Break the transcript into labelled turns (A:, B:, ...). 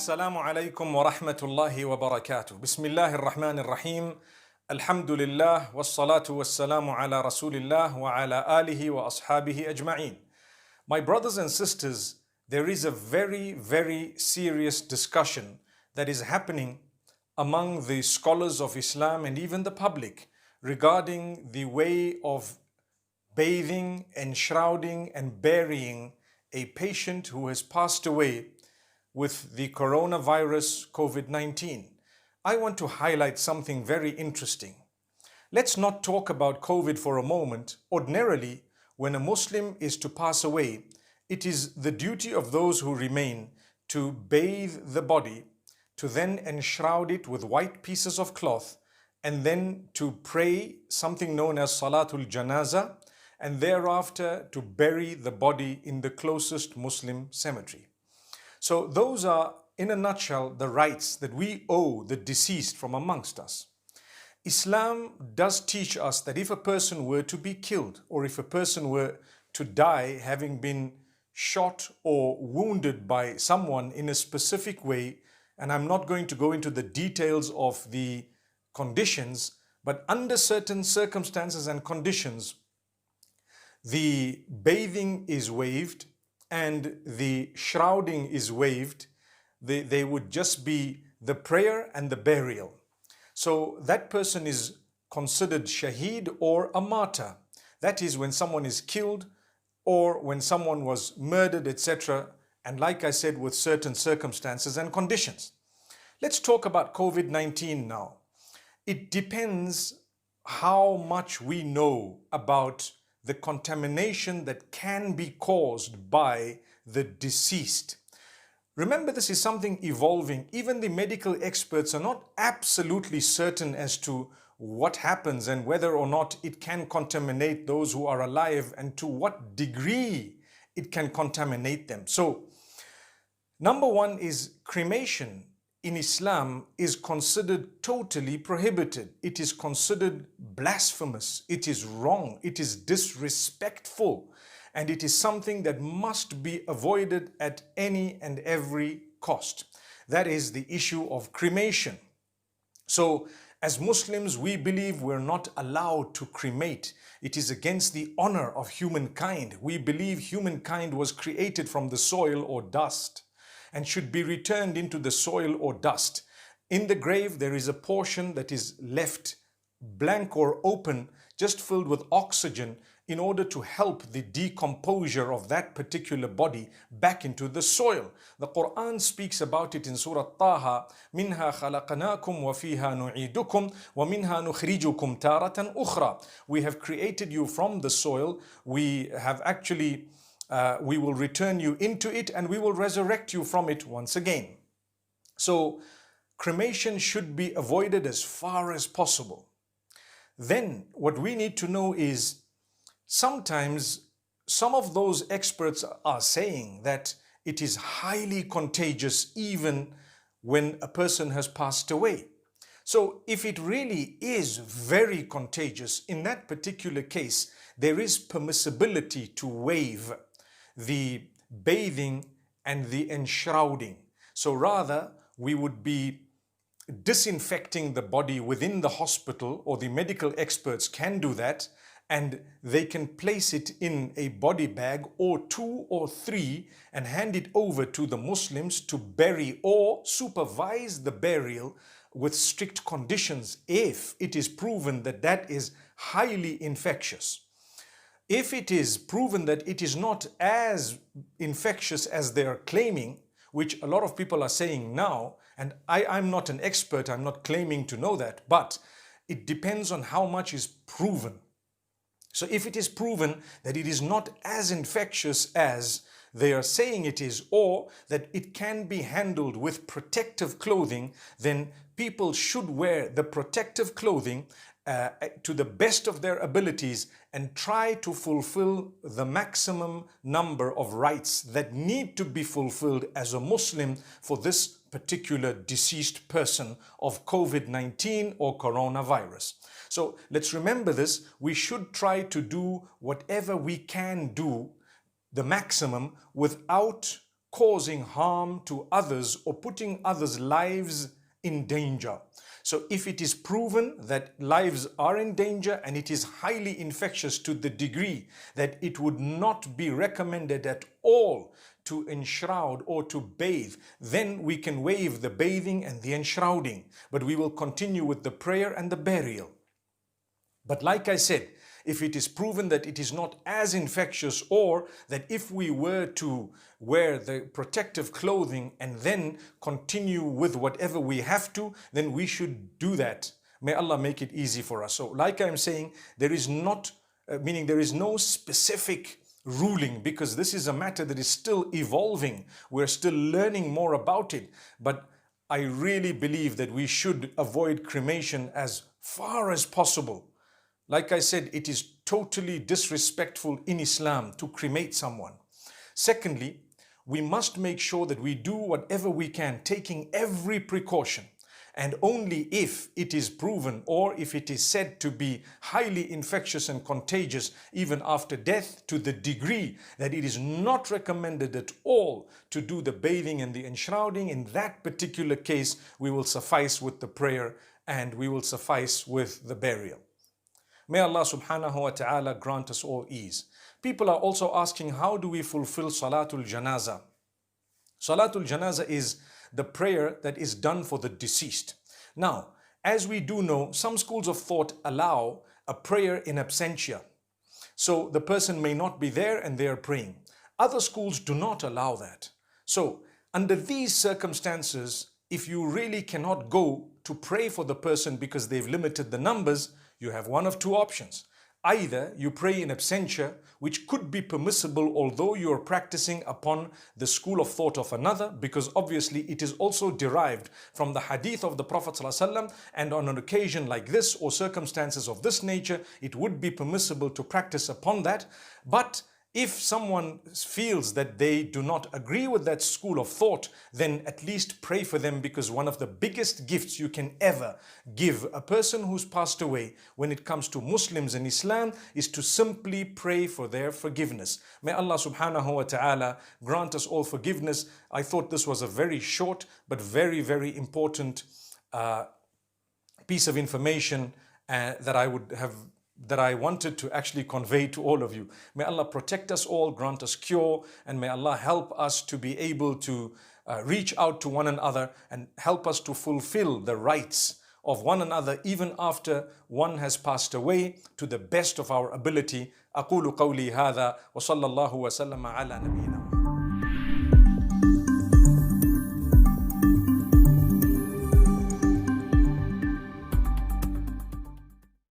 A: Assalamu alaikum wa rahmatullahi wa barakatuh. Bismillahir Rahmanir Rahim. Alhamdulillah wassalatu wassalamu ala Rasulillah wa ala alihi wa ashabihi ajma'een. My brothers and sisters, there is a very, very serious discussion that is happening among the scholars of Islam and even the public regarding the way of bathing, enshrouding and burying a patient who has passed away with the coronavirus COVID-19. I want to highlight something very interesting. Let's not talk about COVID for a moment. Ordinarily, when a Muslim is to pass away, it is the duty of those who remain to bathe the body, to then enshroud it with white pieces of cloth, and then to pray something known as Salatul Janaza, and thereafter to bury the body in the closest Muslim cemetery. So those are, in a nutshell, the rights that we owe the deceased from amongst us. Islam does teach us that if a person were to be killed, or if a person were to die having been shot or wounded by someone in a specific way, and I'm not going to go into the details of the conditions, but under certain circumstances and conditions, the bathing is waived and the shrouding is waived. They would just be the prayer and the burial. So that person is considered shaheed or a martyr. That is when someone is killed or when someone was murdered, etc. And like I said, with certain circumstances and conditions. Let's talk about COVID-19 now. It depends how much we know about the contamination that can be caused by the deceased. Remember, this is something evolving. Even the medical experts are not absolutely certain as to what happens and whether or not it can contaminate those who are alive and to what degree it can contaminate them. So, number one is cremation in Islam is considered totally prohibited. It is considered blasphemous. It is wrong. It is disrespectful. And it is something that must be avoided at any and every cost. That is the issue of cremation. So, as Muslims, we believe we're not allowed to cremate. It is against the honor of humankind. We believe humankind was created from the soil or dust and should be returned into the soil or dust. In the grave, there is a portion that is left blank or open, just filled with oxygen in order to help the decomposure of that particular body back into the soil. The Quran speaks about it in Surah Taha, مِنْهَا خَلَقَنَاكُمْ وَفِيهَا نُعِيدُكُمْ وَمِنْهَا نُخْرِجُكُمْ تَارَةً أُخْرَى. We have created you from the soil. We will return you into it and we will resurrect you from it once again. So cremation should be avoided as far as possible. Then what we need to know is sometimes some of those experts are saying that it is highly contagious even when a person has passed away. So if it really is very contagious, in that particular case, there is permissibility to waive the bathing and the enshrouding. So rather, we would be disinfecting the body within the hospital, or the medical experts can do that, and they can place it in a body bag or 2 or 3 and hand it over to the Muslims to bury or supervise the burial with strict conditions if it is proven that that is highly infectious. If it is proven that it is not as infectious as they are claiming, which a lot of people are saying now, and I'm not an expert, I'm not claiming to know that, but it depends on how much is proven. So if it is proven that it is not as infectious as they are saying it is, or that it can be handled with protective clothing, then people should wear the protective clothing to the best of their abilities and try to fulfill the maximum number of rights that need to be fulfilled as a Muslim for this particular deceased person of COVID-19 or coronavirus. So let's remember this. We should try to do whatever we can do, the maximum, without causing harm to others or putting others' lives in danger. So if it is proven that lives are in danger and it is highly infectious to the degree that it would not be recommended at all to enshroud or to bathe, then we can waive the bathing and the enshrouding, but we will continue with the prayer and the burial. But like I said, if it is proven that it is not as infectious, or that if we were to wear the protective clothing and then continue with whatever we have to, then we should do that. May Allah make it easy for us. So like I'm saying, there is not, meaning there is no specific ruling, because this is a matter that is still evolving. We're still learning more about it. But I really believe that we should avoid cremation as far as possible. Like I said, it is totally disrespectful in Islam to cremate someone. Secondly, we must make sure that we do whatever we can, taking every precaution. And only if it is proven, or if it is said to be highly infectious and contagious even after death, to the degree that it is not recommended at all to do the bathing and the enshrouding, in that particular case, we will suffice with the prayer and we will suffice with the burial. May Allah subhanahu wa ta'ala grant us all ease. People are also asking, how do we fulfill Salatul Janazah? Salatul Janazah is the prayer that is done for the deceased. Now, as we do know, some schools of thought allow a prayer in absentia. So the person may not be there and they are praying. Other schools do not allow that. So under these circumstances, if you really cannot go to pray for the person because they've limited the numbers, you have one of two options. Either you pray in absentia, which could be permissible although you are practicing upon the school of thought of another, because obviously it is also derived from the hadith of the Prophet ﷺ, and on an occasion like this or circumstances of this nature, it would be permissible to practice upon that. But if someone feels that they do not agree with that school of thought, then at least pray for them, because one of the biggest gifts you can ever give a person who's passed away when it comes to Muslims and Islam is to simply pray for their forgiveness. May Allah subhanahu wa ta'ala grant us all forgiveness. I thought this was a very short but very, very important piece of information that I wanted to actually convey to all of you. May Allah protect us all, grant us cure, and may Allah help us to be able to reach out to one another and help us to fulfill the rights of one another even after one has passed away, to the best of our ability. أقول قولي هذا وصلى الله وسلم على نبينا